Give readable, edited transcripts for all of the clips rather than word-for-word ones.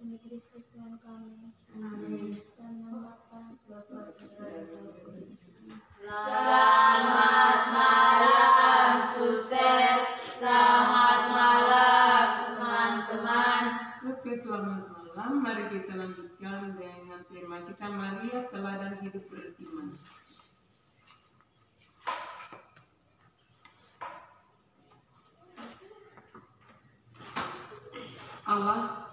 demi Kristus Tuhan kami. Amin. Dan nama Bapa, Bapa, dan Roh Kudus. Selamat malam Suster, selamat malam teman-teman. Oke, selamat malam. Mari kita lanjutkan dengan tema kita, Maria teladan hidup beriman. Allah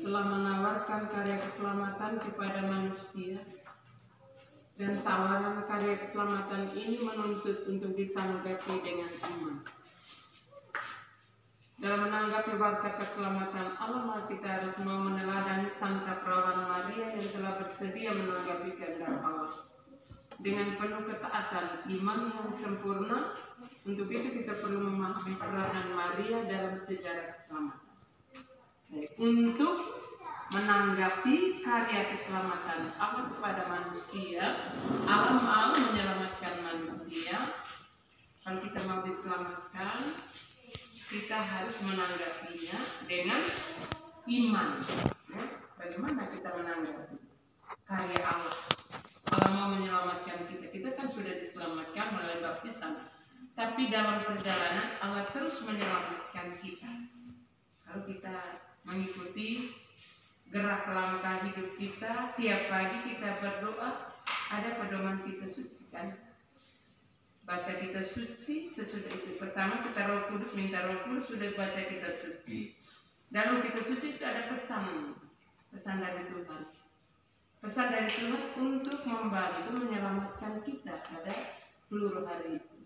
telah menawarkan karya keselamatan kepada manusia, dan tawaran karya keselamatan ini menuntut untuk ditanggapi dengan iman. Dalam menanggapi berkat keselamatan Allah, maka kita harus mau meneladani Santa Perawan Maria yang telah bersedia menanggapi kehendak Allah dengan penuh ketaatan iman yang sempurna. Untuk itu kita perlu memahami peranan Maria dalam sejarah keselamatan. Untuk menanggapi karya keselamatan Allah kepada manusia, Allah mau menyelamatkan manusia. Kalau kita mau diselamatkan, kita harus menanggapinya dengan iman. Bagaimana kita menanggapi karya Allah? Allah mau menyelamatkan kita. Kita kan sudah diselamatkan melalui baptisan. Tapi dalam perjalanan Allah terus menyelamatkan kita. Kalau kita mengikuti gerak langkah hidup kita, tiap pagi kita berdoa, ada pedoman kita suci kan? Baca kita suci, sesudah itu pertama kita Roh Kudus, minta Roh Kudus, sudah baca kita suci. Dalam kita suci itu ada pesan dari Tuhan. Pesan dari Tuhan untuk membantu menyelamatkan kita pada seluruh hari itu.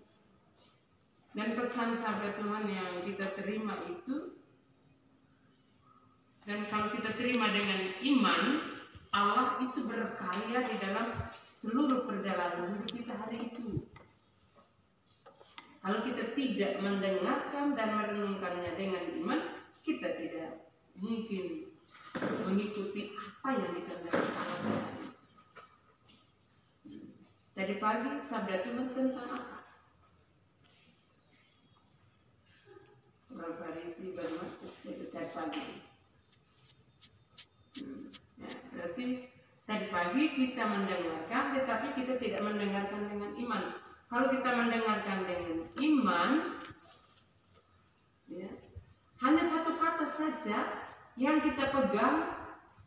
Dan pesan sabda Tuhan yang kita terima itu, dan kalau kita terima dengan iman, Allah itu berkarya di dalam seluruh perjalanan hidup kita hari itu. Kalau kita tidak mendengarkan dan merenungkannya dengan iman, kita tidak mungkin mengikuti apa yang dikehendaki Allah. Tadi pagi sabda Tuhan tentang apa? Orang Farisi bagaimana? Tadi pagi. Ya, berarti tadi pagi kita mendengarkan, tetapi kita tidak mendengarkan dengan iman. Kalau kita mendengarkan dengan iman, ya, hanya satu kata saja yang kita pegang,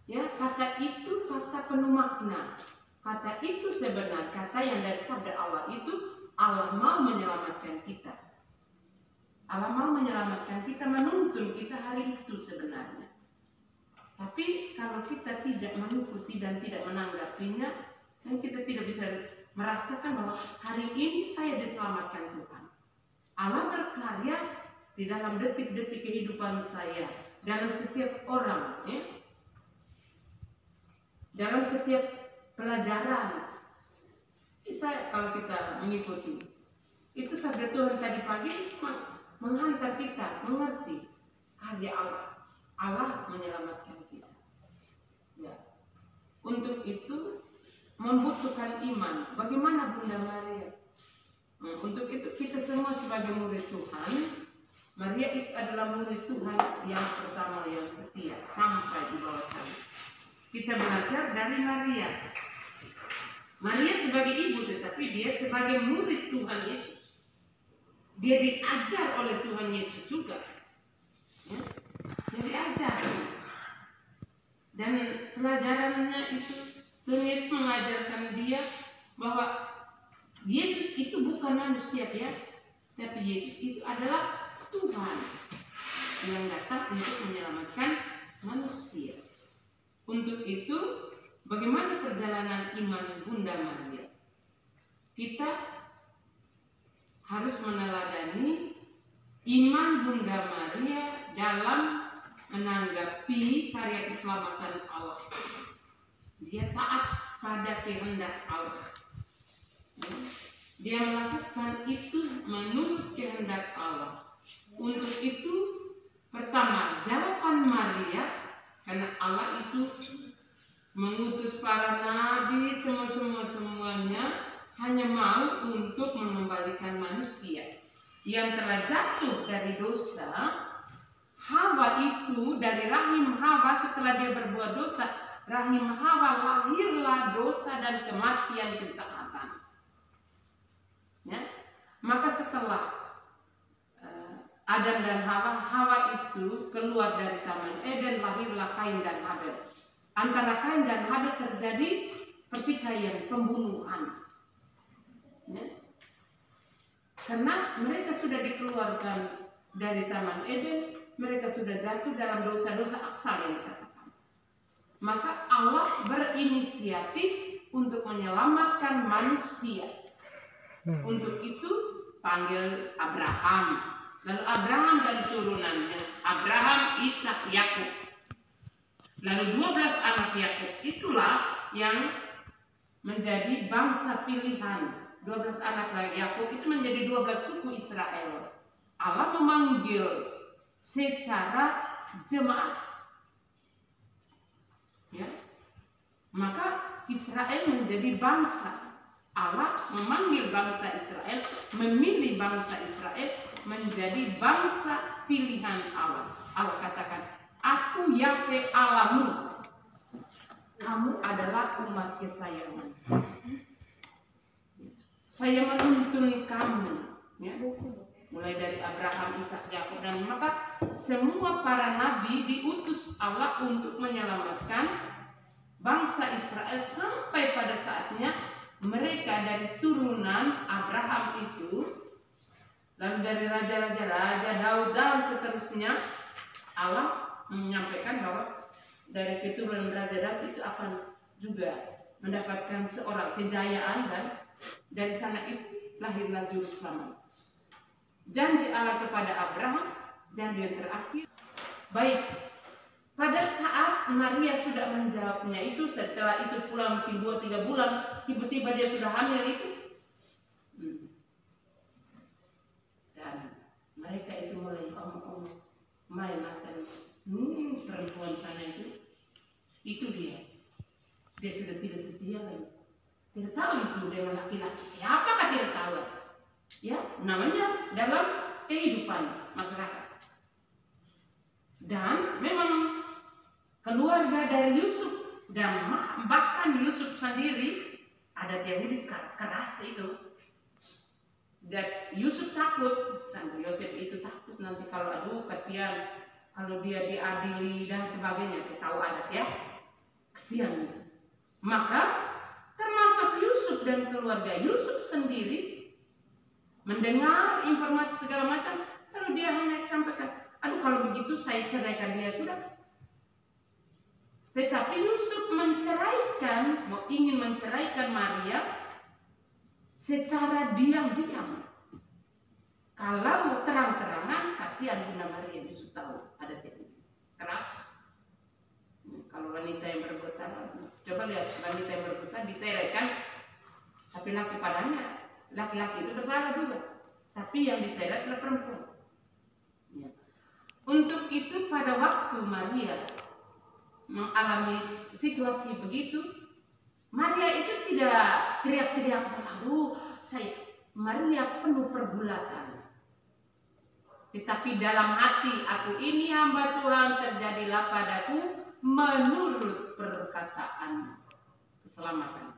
ya, kata itu kata penuh makna. Kata itu sebenarnya kata yang dari sabda Allah itu, Allah mau menyelamatkan kita. Allah mau menyelamatkan kita, menuntun kita hari itu sebenarnya. Tapi kalau kita tidak mengikuti dan tidak menanggapinya, dan kita tidak bisa merasakan bahwa hari ini saya diselamatkan Tuhan. Allah berkarya di dalam detik-detik kehidupan saya, dalam setiap orang, ya, dalam setiap pelajaran. Bisa kalau kita mengikuti. Itu sabda Tuhan tadi pagi menghantar kita mengerti karya Allah. Allah menyelamatkan kita. Ya. Untuk itu membutuhkan iman. Bagaimana Bunda Maria? Untuk itu kita semua sebagai murid Tuhan, Maria itu adalah murid Tuhan yang pertama yang setia sampai di bawah sana. Kita belajar dari Maria. Maria sebagai ibu, tetapi dia sebagai murid Tuhan Yesus. Dia diajar oleh Tuhan Yesus juga. Ya. Dia diajar. Dan pelajarannya itu Tuhan Yesus mengajarkan dia bahwa Yesus itu bukan manusia biasa, tapi Yesus itu adalah Tuhan yang datang untuk menyelamatkan manusia. Untuk itu, bagaimana perjalanan iman Bunda Maria? Kita harus meneladani iman Bunda Maria dalam menanggapi karya keselamatan Allah. Dia taat pada kehendak Allah. Dia melakukan itu menurut kehendak Allah. Untuk itu, pertama, jawaban Maria, karena Allah itu mengutus para nabi, semuanya hanya mau untuk mengembalikan manusia yang telah jatuh dari dosa. Hawa itu, dari rahim Hawa Hawa setelah dia berbuat dosa, rahim Hawa lahirlah dosa dan kematian kejahatan. Ya. Maka setelah Adam dan Hawa itu keluar dari Taman Eden, lahirlah Kain dan Habel. Antara Kain dan Habel terjadi pertikaian, pembunuhan. Ya. Karena mereka sudah dikeluarkan dari Taman Eden, mereka sudah jatuh dalam dosa-dosa asal yang dikatakan. Maka Allah berinisiatif untuk menyelamatkan manusia. Untuk itu panggil Abraham. Lalu Abraham dan turunannya, Abraham, Ishak, Yakub. Lalu 12 anak Yakub itulah yang menjadi bangsa pilihan. 12 anak Yakub itu menjadi 12 suku Israel. Allah memanggil secara jemaat. Ya. Maka Israel menjadi bangsa. Allah memanggil bangsa Israel, memilih bangsa Israel menjadi bangsa pilihan Allah. Allah katakan, aku Yahweh Allahmu. Kamu adalah umat kesayangan. Saya menuntun kamu. Ya. Mulai dari Abraham, Ishak, Yakub, dan maka semua para nabi diutus Allah untuk menyelamatkan bangsa Israel sampai pada saatnya mereka dari turunan Abraham itu, lalu dari raja Daud dan seterusnya, Allah menyampaikan bahwa dari keturunan Raja Daud itu akan juga mendapatkan seorang kejayaan, dan dari sana itu lahirlah juru selamat. Janji Allah kepada Abraham, janji yang terakhir. Baik, pada saat Maria sudah menjawabnya itu, setelah itu pulang mungkin 2-3 bulan, tiba-tiba dia sudah hamil itu. Dan mereka itu mulai omong-omong, main akan perempuan sana itu dia sudah tidak setia lagi. Tidak tahu itu dengan laki-laki siapakah, tidak tahu. Ya, namanya dalam kehidupan masyarakat. Dan memang keluarga dari Yusuf dan bahkan Yusuf sendiri, adat Yahudi keras itu. Dan Yusuf takut, sampai Yosef itu takut nanti kalau aduh kasihan kalau dia diadili dan sebagainya, kita tahu adat ya, kasihan. Maka termasuk Yusuf dan keluarga Yusuf sendiri mendengar informasi segala macam, lalu dia hanya sampaikan, aduh kalau begitu saya ceraikan dia sudah. Tetapi Yusuf ingin menceraikan Maria secara diam-diam. Kalau terang-terangan, kasihan Bunda Maria, Yusuf tahu ada teknik keras. Kalau wanita yang berbuat salah, coba lihat wanita yang berbuat salah diserahkan, tapi laki-laki itu bersalah juga, tapi yang diseret adalah perempuan. Ya. Untuk itu pada waktu Maria mengalami situasi begitu, Maria itu tidak teriak-teriak selalu, Maria penuh pergulatan. Tetapi dalam hati, aku ini hamba Tuhan, terjadilah padaku menurut perkataan keselamatan.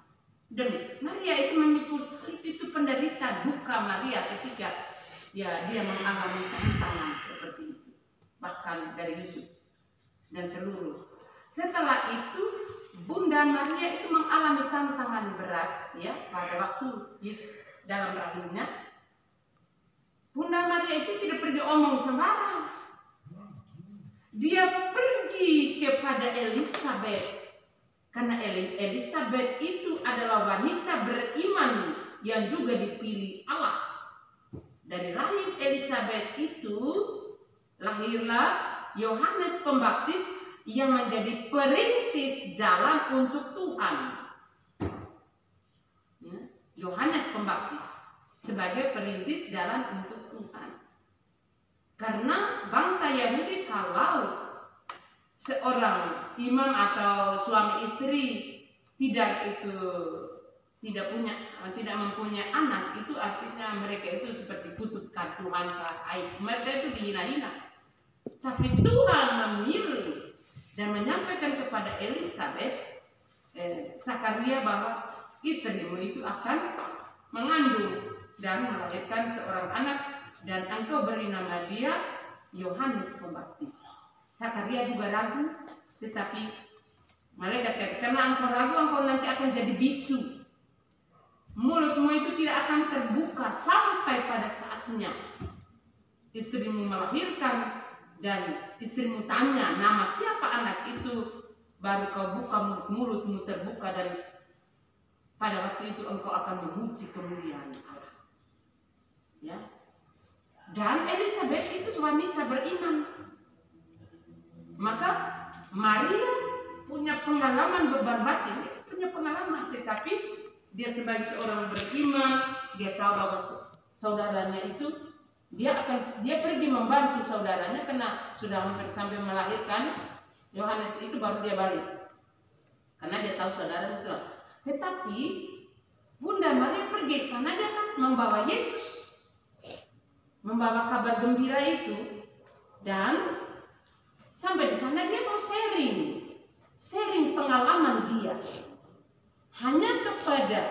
Demi Maria itu memikul salib, itu penderitaan duka Maria ketika dia mengalami tantangan seperti itu. Bahkan dari Yusuf dan seluruh. Setelah itu Bunda Maria itu mengalami tantangan berat ya pada waktu Yesus dalam rahimnya. Bunda Maria itu tidak pergi omong sembarang. Dia pergi kepada Elizabeth. Karena Elizabeth itu adalah wanita beriman yang juga dipilih Allah. Dari rahim Elizabeth itu lahirlah Yohanes Pembaptis yang menjadi perintis jalan untuk Tuhan. Yohanes Pembaptis sebagai perintis jalan untuk Tuhan. Karena bangsa Yahudi kalau seorang imam atau suami istri tidak mempunyai anak, itu artinya mereka itu seperti kutukan Tuhan, aib mereka itu dihina-hina. Tapi Tuhan memilih dan menyampaikan kepada Elisabeth, Zakaria, bahwa istrimu itu akan mengandung dan melahirkan seorang anak, dan engkau beri nama dia Yohanes Pembaptis. Zakaria juga ragu, tetapi malaikat kata, karena engkau ragu, engkau nanti akan jadi bisu. Mulutmu itu tidak akan terbuka sampai pada saatnya istrimu melahirkan, dan istrimu tanya nama siapa anak itu, baru kau buka mulutmu terbuka, dan pada waktu itu engkau akan memuji kemuliaan Allah. Ya. Dan Elisabeth itu wanita beriman. Maka Maria punya pengalaman beban batin, punya pengalaman, tetapi dia sebagai seorang beriman, dia tahu bahwa saudaranya itu dia pergi membantu saudaranya karena sudah hampir sampai melahirkan Yohanes itu, baru dia balik karena dia tahu saudaranya itu. Tetapi Bunda Maria pergi ke sana, dia kan membawa Yesus, membawa kabar gembira itu, dan sampai di sana dia mau sharing pengalaman dia hanya kepada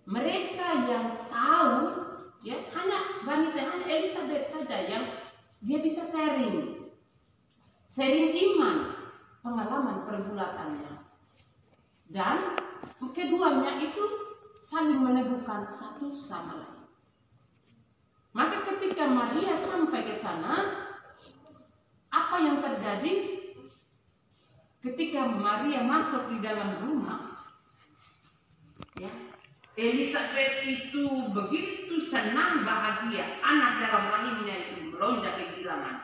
mereka yang tahu. Ya, hanya wanita, hanya Elisabeth saja yang dia bisa sharing iman, pengalaman pergulatannya, dan keduanya itu saling meneguhkan satu sama lain. Maka ketika Maria sampai ke sana, apa yang terjadi? Ketika Maria masuk di dalam rumah, ya, Elisabeth itu begitu senang, bahagia, anak dalam rahimnya itu melonjak kegirangan.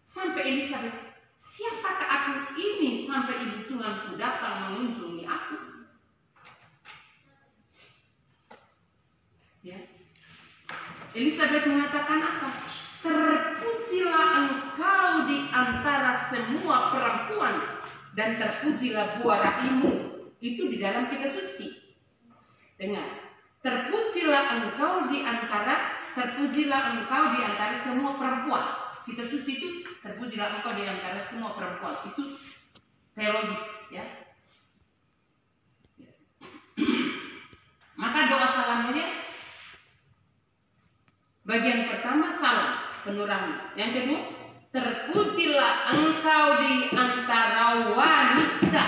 Sampai Elisabeth, siapakah aku ini sampai ibu Tuhanku datang mengunjungi aku? Ya. Elisabeth mengatakan apa? Terpujilah engkau di antara semua perempuan, dan terpujilah buah rahimmu. Itu di dalam kitab suci. Dengar, terpujilah engkau di antara semua perempuan. Kitab suci itu terpujilah engkau di antara semua perempuan. Itu teologis, ya. Maka doa salamnya, bagian pertama salam penurani. Yang kedua, terpujilah engkau di antara wanita,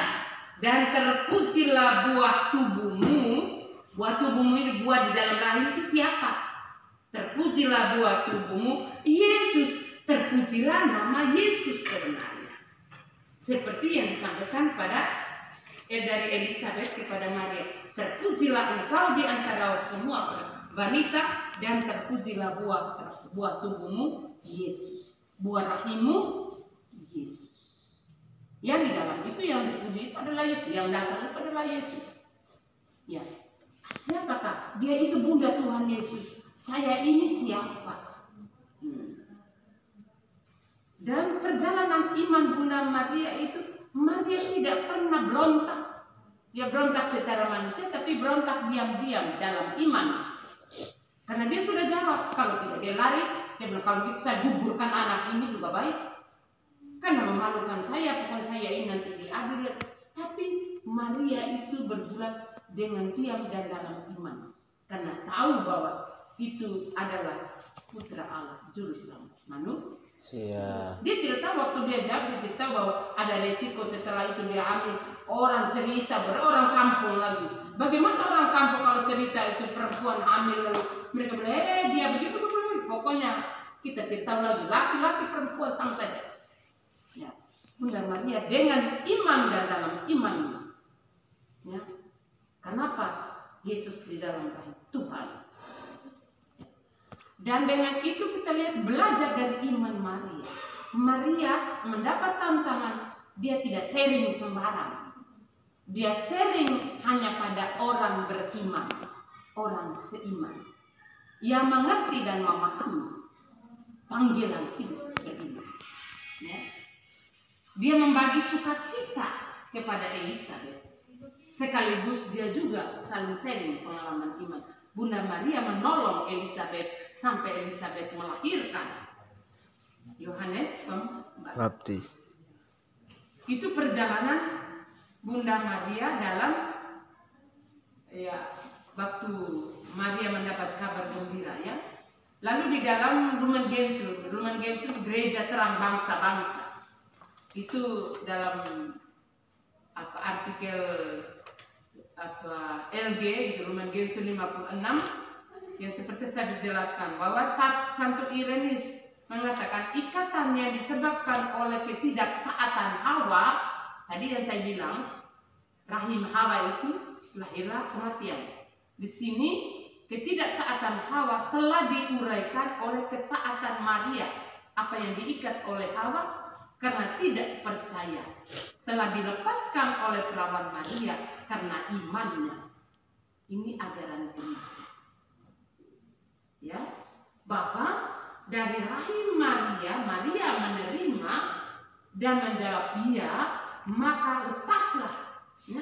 dan terpujilah buah tubuhmu. Buah tubuhmu ini, buah di dalam rahim itu siapa? Terpujilah buah tubuhmu, Yesus. Terpujilah nama Yesus sebenarnya. Seperti yang disampaikan dari Elisabeth kepada Maria. Terpujilah engkau di antara semua wanita, dan terpujilah buah tubuhmu, Yesus. Buah rahimmu, Yesus. Yang di dalam itu yang dipuji itu adalah Yesus. Yang datang itu adalah Yesus. Ya. Siapakah? Dia itu Bunda Tuhan Yesus. Saya ini siapa? Dan perjalanan iman Bunda Maria itu, Maria tidak pernah berontak. Dia berontak secara manusia, tapi berontak diam-diam dalam iman. Karena dia sudah jawab, kalau tidak dia lari, dia bilang, kalau gitu saya gugurkan anak ini juga baik. Karena memalukan saya, bukan saya ini nanti diadil. Tapi Maria itu berbuat dengan diam dan dalam iman, karena tahu bahwa itu adalah putra Allah, juru selamat manusia. Dia tidak tahu waktu dia jawab, dia tidak tahu bahwa ada resiko setelah itu dia hamil. Orang cerita, orang kampung lagi. Bagaimana orang kampung kalau cerita itu perempuan hamil, lalu mereka bilang, dia begitu, pokoknya kita tidak tahu lagi, laki-laki perempuan sama saja. Ya. Bunda Maria dengan iman dan dalam imannya. Ya. Kenapa? Yesus di dalam rahim Tuhan. Dan dengan itu kita lihat, belajar dari iman Maria. Maria mendapat tantangan, dia tidak sharing sembarang. Dia sharing hanya pada orang beriman, orang seiman, yang mengerti dan memahami panggilan hidup beriman. Ya. Dia membagi sukacita kepada Elisabeth. Sekaligus dia juga saling sharing pengalaman iman. Bunda Maria menolong Elisabeth sampai Elisabeth melahirkan Yohanes Pembaptis. itu perjalanan Bunda Maria dalam waktu Maria mendapat kabar gembira ya. Lalu di dalam Lumen Gentium gereja terang bangsa-bangsa. Itu dalam artikel LG itu Lumen Gentium 56 yang seperti saya jelaskan bahwa Santo Irenaeus mengatakan ikatannya disebabkan oleh ketidaktaatan Hawa. Tadi yang saya bilang rahim Hawa itu lahirlah kematian. Di sini ketidaktaatan Hawa telah diuraikan oleh ketaatan Maria. Apa yang diikat oleh Hawa karena tidak percaya telah dilepaskan oleh perawan Maria karena imannya. Ini ajaran gereja. Ya, bahwa dari rahim Maria menerima dan menjawab iya, maka lepaslah, ya,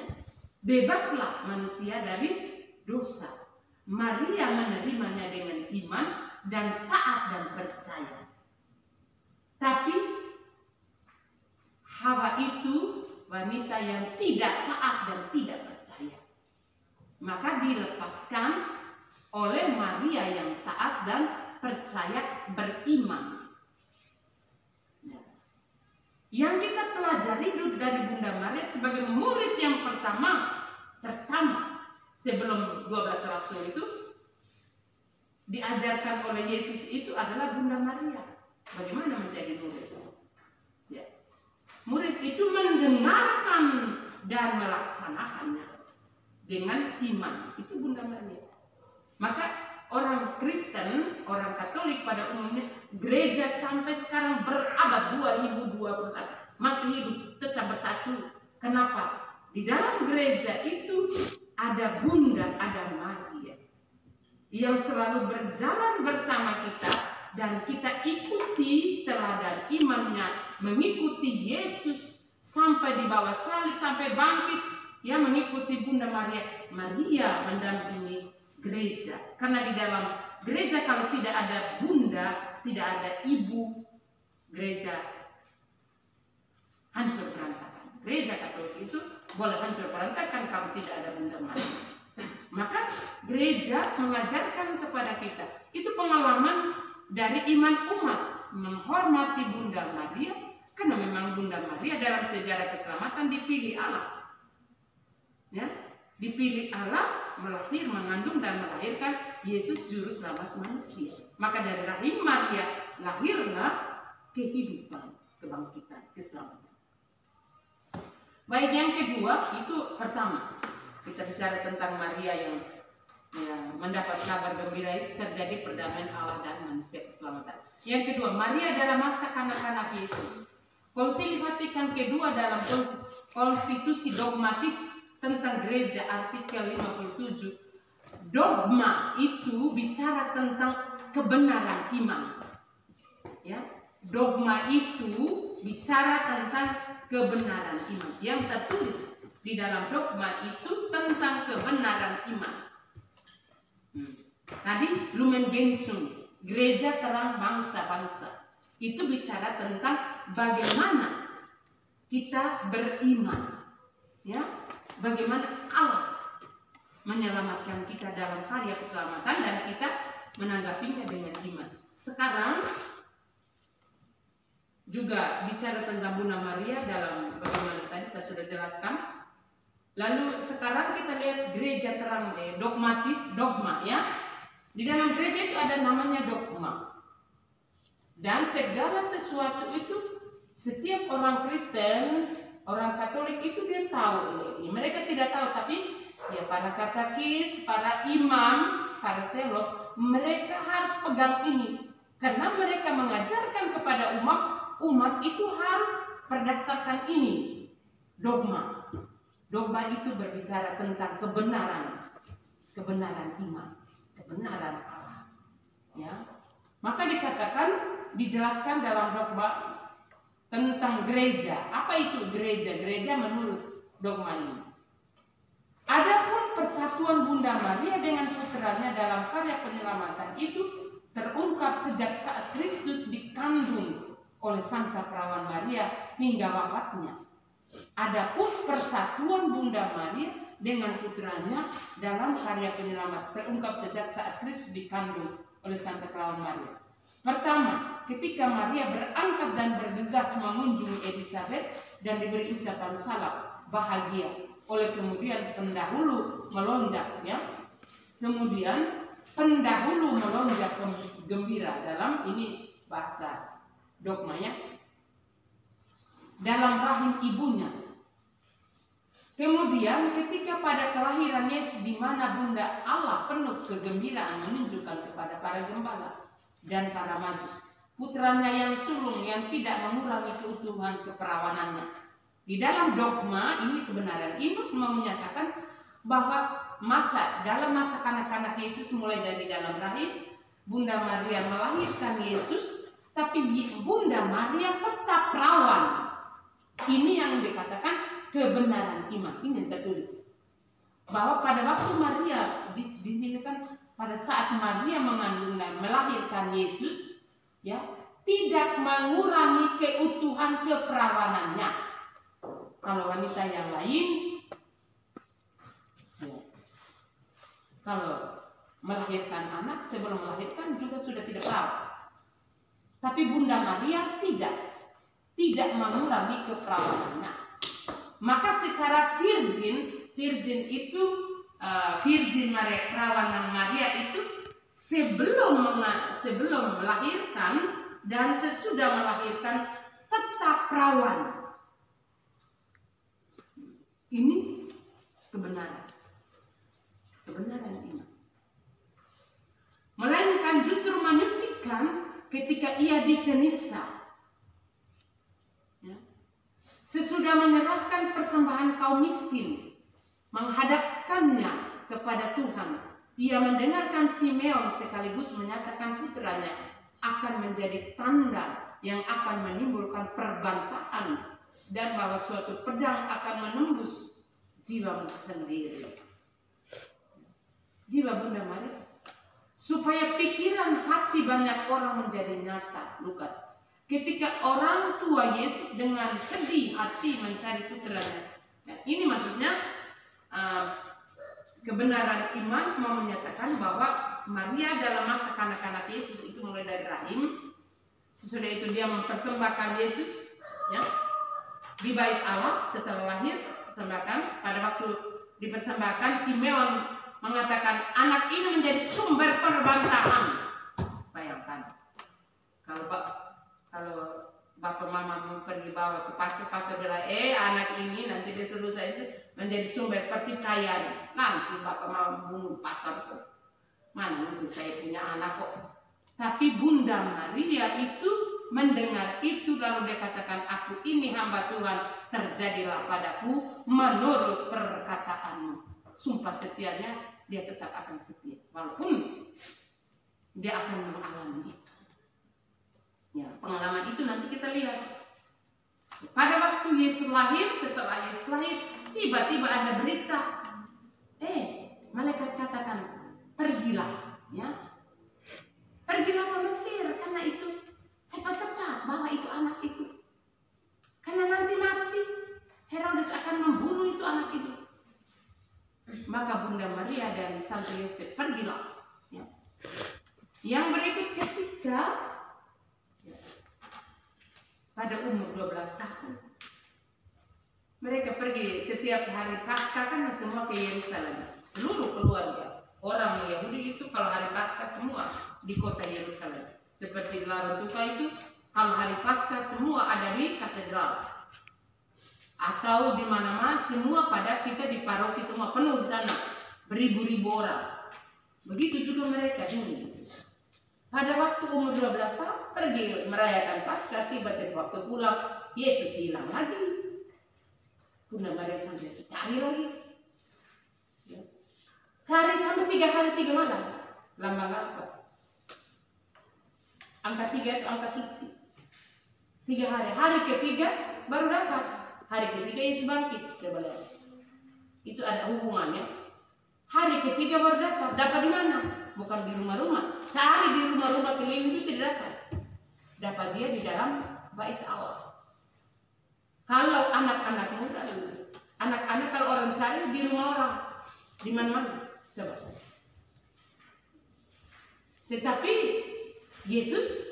bebaslah manusia dari dosa. Maria menerimanya dengan iman dan taat dan percaya. Tapi Hawa itu wanita yang tidak taat dan tidak percaya. Maka dilepaskan oleh Maria yang taat dan percaya beriman. Yang kita pelajari dari Bunda Maria sebagai murid yang pertama sebelum 12 rasul itu diajarkan oleh Yesus itu adalah Bunda Maria. Bagaimana menjadi murid? Ya. Murid itu mendengarkan dan melaksanakannya dengan iman. Itu Bunda Maria. Maka orang Kristen, orang Katolik pada umumnya, gereja sampai sekarang berabad 2021 masih hidup, tetap bersatu. Kenapa? Di dalam gereja itu ada Bunda, ada Maria yang selalu berjalan bersama kita dan kita ikuti teladan imannya, mengikuti Yesus sampai di bawah salib, sampai bangkit, ya, mengikuti Bunda Maria. Maria mendampingi gereja, karena di dalam gereja kalau tidak ada bunda, tidak ada ibu, gereja hancur berantakan. Gereja Katolik itu boleh hancur berantakan kalau tidak ada Bunda Maria. Maka gereja mengajarkan kepada kita, itu pengalaman dari iman umat menghormati Bunda Maria, karena memang Bunda Maria dalam sejarah keselamatan dipilih Allah, ya, dipilih Allah mengandung dan melahirkan Yesus Juru Selamat manusia. Maka dari rahim Maria lahirlah kehidupan, kebangkitan, keselamatan. Baik, yang kedua itu pertama kita bicara tentang Maria yang mendapat kabar gembira itu terjadi perdamaian Allah dan manusia, keselamatan. Yang kedua, Maria dalam masa kanak-kanak Yesus. Konsili Vatikan kedua dalam konstitusi dogmatis tentang gereja artikel 57, dogma itu bicara tentang kebenaran iman. Ya, dogma itu bicara tentang kebenaran iman. Yang tertulis di dalam dogma itu tentang kebenaran iman. Tadi Lumen Gentium, gereja terang bangsa-bangsa, itu bicara tentang bagaimana kita beriman, ya, bagaimana Allah menyelamatkan kita dalam karya keselamatan dan kita menanggapinya dengan iman. Sekarang juga bicara tentang Bunda Maria dalam bagaimana tadi saya sudah jelaskan. Lalu sekarang kita lihat gereja terang, dogmatis, dogma, ya. Di dalam gereja itu ada namanya dogma. Dan segala sesuatu itu setiap orang Kristen, orang Katolik itu dia tahu ini. Mereka tidak tahu, tapi ya para katekis, para imam, para teolog, mereka harus pegang ini. Karena mereka mengajarkan kepada umat itu harus berdasarkan ini, dogma. Dogma itu berbicara tentang kebenaran iman, kebenaran Allah. Ya, maka dikatakan, dijelaskan dalam dogma tentang gereja. Apa itu gereja? Gereja menurut dogma ini. Adapun persatuan Bunda Maria dengan putranya dalam karya penyelamatan itu terungkap sejak saat Kristus dikandung oleh Santa Perawan Maria hingga wafatnya. Adapun persatuan Bunda Maria dengan putranya dalam karya penyelamat terungkap sejak saat Kristus dikandung oleh Santa Perawan Maria. Pertama, ketika Maria berangkat dan bergegas mengunjungi Elizabeth dan diberi ucapan salam bahagia oleh kemudian pendahulu melonjak, ya. Kemudian pendahulu melonjak gembira dalam ini bahasa dogmanya dalam rahim ibunya. Kemudian ketika pada kelahiran Yesus di mana Bunda Allah penuh kegembiraan menunjukkan kepada para gembala dan para majus putranya yang sulung yang tidak mengurangi keutuhan keperawanannya. Di dalam dogma ini kebenaran iman mau menyatakan bahwa dalam masa kanak-kanak Yesus mulai dari dalam rahim Bunda Maria melahirkan Yesus, tapi Bunda Maria tetap perawan. Ini yang dikatakan kebenaran iman. Ini tertulis bahwa pada waktu Maria di sini kan pada saat Maria mengandung dan melahirkan Yesus, ya, tidak mengurangi keutuhan keperawanannya. Kalau wanita yang lain, ya, kalau melahirkan anak sebelum melahirkan juga sudah tidak perawan. Tapi Bunda Maria tidak mengurangi keperawanannya. Maka secara virgin itu Virgin Maria, perawanan Maria itu sebelum melahirkan dan sesudah melahirkan tetap perawan. Ini kebenaran iman. Melainkan justru menyucikan ketika ia dikenisa. Sesudah menyerahkan persembahan kaum miskin, menghadapkannya kepada Tuhan, ia mendengarkan Simeon sekaligus menyatakan putranya akan menjadi tanda yang akan menimbulkan perbantahan dan bahwa suatu pedang akan menembus jiwamu sendiri. Jiwa Bunda Maria. Supaya pikiran hati banyak orang menjadi nyata. Lukas. Ketika orang tua Yesus dengan sedih hati mencari putranya. Nah, ini maksudnya kebenaran iman mau menyatakan bahwa Maria dalam masa kanak-kanak Yesus itu mulai dari rahim. Sesudah itu dia mempersembahkan Yesus, ya, di bait Allah setelah lahir. Persembahkan pada waktu dipersembahkan Simeon mengatakan anak ini menjadi sumber perbantahan. Bayangkan kalau bapak mama pergi bawa ke pastor bilang, anak ini nanti besok lusa itu menjadi sumber pertikaian. Langsung bapak mama bunuh pastor kok. Mana mungkin saya punya anak kok. Tapi Bunda Maria itu mendengar itu lalu dia katakan, aku ini hamba Tuhan, terjadilah padaku menurut perkataanmu. Sumpah setianya dia tetap akan setia walaupun dia akan mengalami itu. Ya, pengalaman itu nanti kita lihat. Pada waktu Yesus lahir, setelah Yesus lahir, tiba-tiba ada berita. Malaikat katakan, pergilah, ya. Pergilah ke Mesir, karena itu cepat-cepat bawa itu anak itu. Karena nanti mati, Herodes akan membunuh itu anak itu. Maka Bunda Maria dan Santo Yosef pergilah. Ya. Yang berikut ketika pada umur 12 tahun. Mereka pergi setiap hari Paskah kan semua ke Yerusalem. Seluruh keluarga. Orang Yahudi itu kalau hari Paskah semua di kota Yerusalem. Seperti Larotuka itu kalau hari Paskah semua ada di katedral. Atau di mana-mana semua pada kita di paroki semua penuh di sana. Beribu-ribu orang. Begitu juga mereka ini. Pada waktu umur 12 tahun pergi merayakan Paskah, tiba-tiba waktu pulang Yesus hilang lagi. Bunda Maria sampai cari lagi. Ya. Cari sampai 3 hari 3 malam. Lama-lama. Angka 3 itu angka suci. 3 hari. Hari ketiga baru dapat. Hari ketiga Yesus bangkit. Coba lihat. Itu ada hubungannya. Hari ketiga baru dapat. Dapat di mana? Bukan di rumah-rumah. Cari di rumah-rumah keliling itu tidak dapat. Dapat dia di dalam bait Allah. Kalau anak-anak muda, anak-anak kalau orang cari di rumah orang, di mana-mana, coba. Tetapi Yesus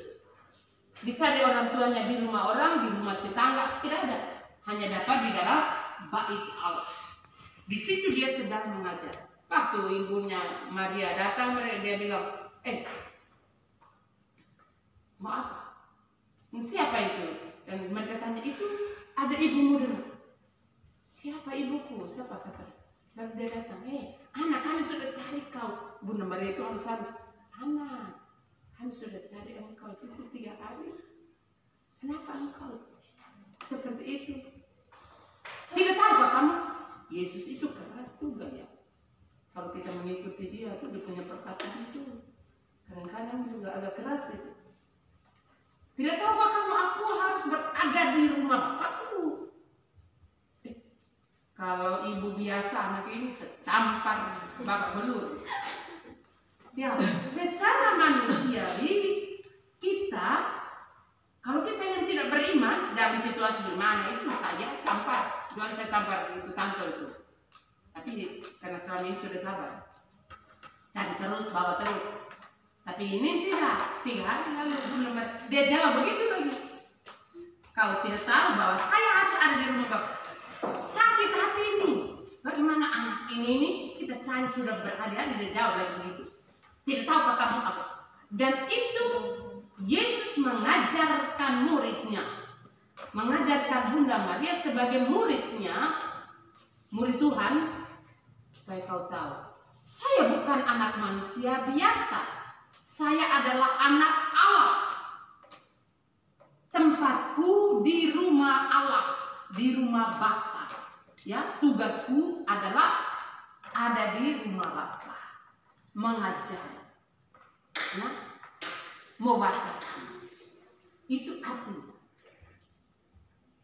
dicari orang tuanya di rumah orang, di rumah tetangga, tidak ada. Hanya dapat di dalam bait Allah. Di situ dia sedang mengajar. Waktu ibunya Maria datang, dia bilang, maaf, siapa itu? Dan mereka tanya, itu ada ibumu dulu. Siapa ibuku? Siapa kasar? Lalu dia datang, anak kami sudah cari kau. Bunda Maria itu harus, anak, kami sudah cari engkau itu sudah 3 hari. Kenapa engkau seperti itu? Tidak tahu kah kamu? Yesus itu keras juga ya. Kalau kita mengikuti dia tuh dia punya perkataan itu kadang-kadang juga agak keras itu. Tidak tahu kah kamu aku harus berada di rumah bapakku? Kalau ibu biasa anak ini setampar bapak belur. Ya, secara manusiawi kita, kalau kita yang tidak beriman dalam situasi di mana itu saya tampar, jual saya tampar itu tante itu. Tapi karena selama ini sudah sabar, cari terus, bawa terus. Tapi ini tidak, 3 hari lalu belum dia jawab begitu lagi. Kau tidak tahu bahwa saya harus ada di rumah bapak. Sakit hati ini. Bagaimana anak ini kita cari sudah berhari-hari dia jawab lagi begitu. Tidak tahu apa kamu apa. Dan itu Yesus mengajarkan muridnya, mengajarkan Bunda Maria sebagai muridnya, murid Tuhan, supaya kau tahu, saya bukan anak manusia biasa, saya adalah anak Allah. Tempatku di rumah Allah, di rumah Bapa. Ya, tugasku adalah ada di rumah Bapa, mengajar, ya, mewakili. Itu artinya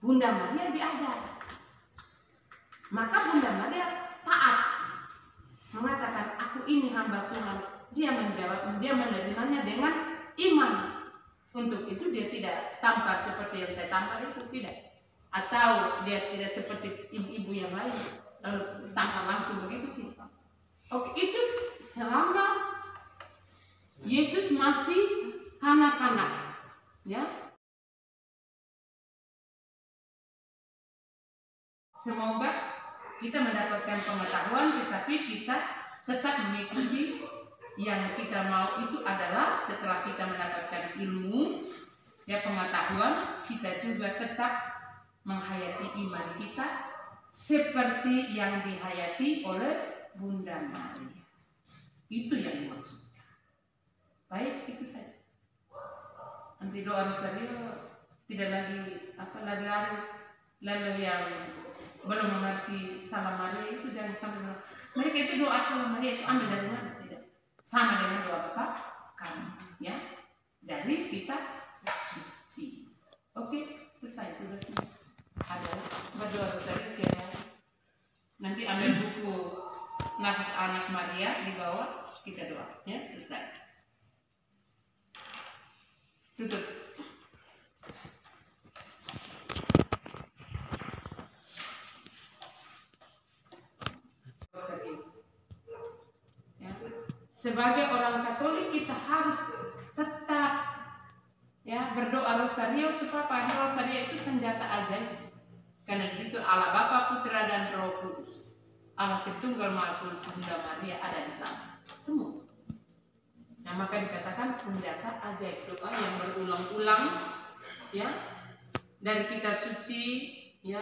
Bunda Maria diajar. Maka Bunda Maria taat, mengatakan aku ini hamba Tuhan. Dia menjawab, dia menerimanya dengan iman. Untuk itu dia tidak tampar seperti yang saya tampar itu, tidak. Atau dia tidak seperti ibu-ibu yang lain, lalu tampar langsung begitu, tidak. Oke, itu selama Yesus masih kanak-kanak, ya. Semoga kita mendapatkan pengetahuan, tetapi kita tetap mengikuti yang kita mau. Itu adalah setelah kita mendapatkan ilmu, ya, pengetahuan, kita juga tetap menghayati iman kita seperti yang dihayati oleh Bunda Maria. Itu yang dimaksudkan. Baik, itu saja. Nanti doa rosario tidak lagi lalu yang belum mengerti salam Maria itu jangan sampai mereka itu doa salam Maria itu ambil dari mana? Tidak. Sama dengan doa Bapa kami, ya, dari kita suci. Oke, selesai tugasnya. Adalah berdoa rosario ya. Nanti ambil buku Nafas Anak Maria di bawah, kita doa, ya, selesai. Tutup. Ya. Sebagai orang Katolik kita harus tetap, ya, berdoa rosario supaya pada rosario itu senjata ajaib. Karena di situ Allah Bapa, Putra dan Roh Kudus, Allah Tritunggal Maha Kudus, Bunda Maria ada di sana, semua. Nah, maka dikatakan senjata ajaib, doa yang berulang-ulang, ya, dari kitab suci, ya,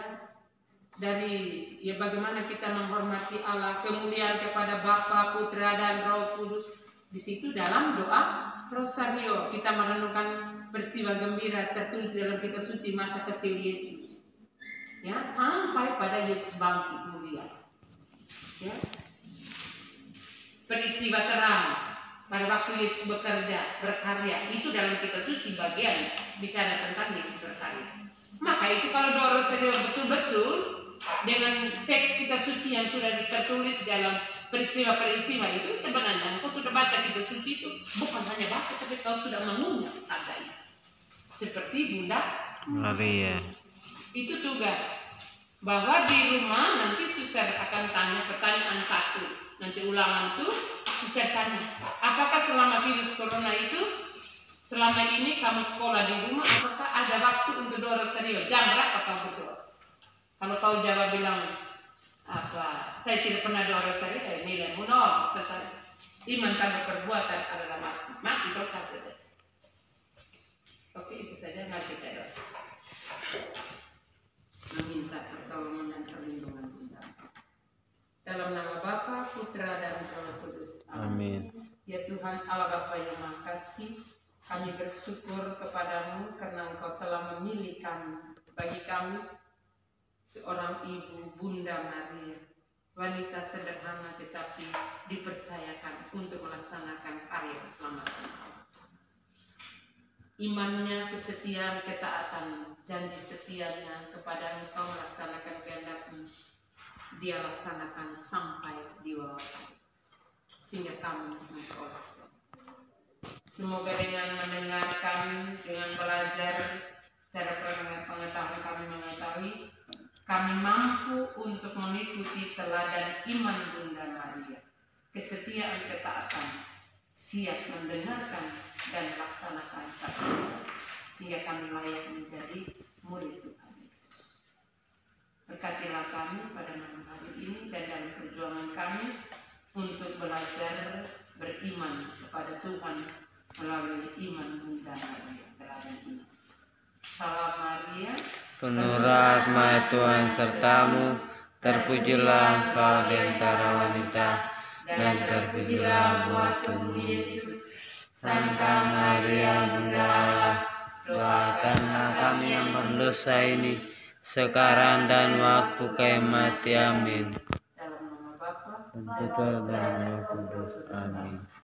dari, ya, bagaimana kita menghormati Allah, kemuliaan kepada Bapa, Putra dan Roh Kudus. Di situ dalam doa rosario kita merenungkan peristiwa gembira tertulis dalam kitab suci masa kecil Yesus. Ya, sampai pada Yesus bangkit mulia. Ya. Peristiwa terang pada waktu Yesus bekerja, berkarya, itu dalam kitab suci bagian bicara tentang Yesus berkarya. Maka itu kalau doa rosario betul-betul dengan teks kitab suci yang sudah tertulis dalam peristiwa-peristiwa itu, sebenarnya engkau sudah baca kitab suci itu bukan hanya baca, tapi kau sudah mengunyah sabda itu. Seperti Bunda Maria. Itu tugas. Bahwa di rumah nanti suster akan tanya pertanyaan satu. Nanti ulangan itu suster tanya, apakah selama virus corona itu, selama ini kamu sekolah di rumah, apakah ada waktu untuk doa rosario? Jam berapa kamu berdoa? Kalau kau jawab bilang, apa, saya tidak pernah doa rosario, kayak nilai nol. Iman tanpa perbuatan adalah mati dosa saja. Oke, itu saja. Mari kita doa. Meminta pertolongan dan perlindungan Bunda. Dalam nama Bapa, Putra dan Roh Kudus. Amin. Ya Tuhan Allah Bapa yang Maha Kasih, kami bersyukur kepadamu karena Engkau telah memilih kami. Bagi kami, seorang ibu Bunda Maria, wanita sederhana tetapi dipercayakan untuk melaksanakan karya keselamatan Allah. Imannya, kesetiaan, ketaatan, janji setianya kepada Engkau melaksanakan kehendak-Mu, dia laksanakan sampai di wawasan, sehingga kami memperoleh. Semoga dengan mendengarkan, dengan belajar cara pengetahuan kami mengetahui, kami mampu untuk mengikuti teladan iman Bunda Maria, kesetiaan, ketaatan, siap mendengarkan dan laksanakan sabda, sehingga kami layak menjadi murid Tuhan Yesus. Berkatilah kami pada malam hari ini dan dalam perjuangan kami untuk belajar beriman kepada Tuhan melalui iman Bunda Maria, teladan iman. Salam Maria, Penuh rahmat Tuhan sertamu, terpujilah engkau di antara wanita, dan terpujilah buah tubuh Yesus. Santa Maria Bunda Allah, doakanlah kami yang berdosa ini, sekarang dan waktu kami mati. Amin. dalam nama Bapa Dan Putra dan Roh Kudus. Amin.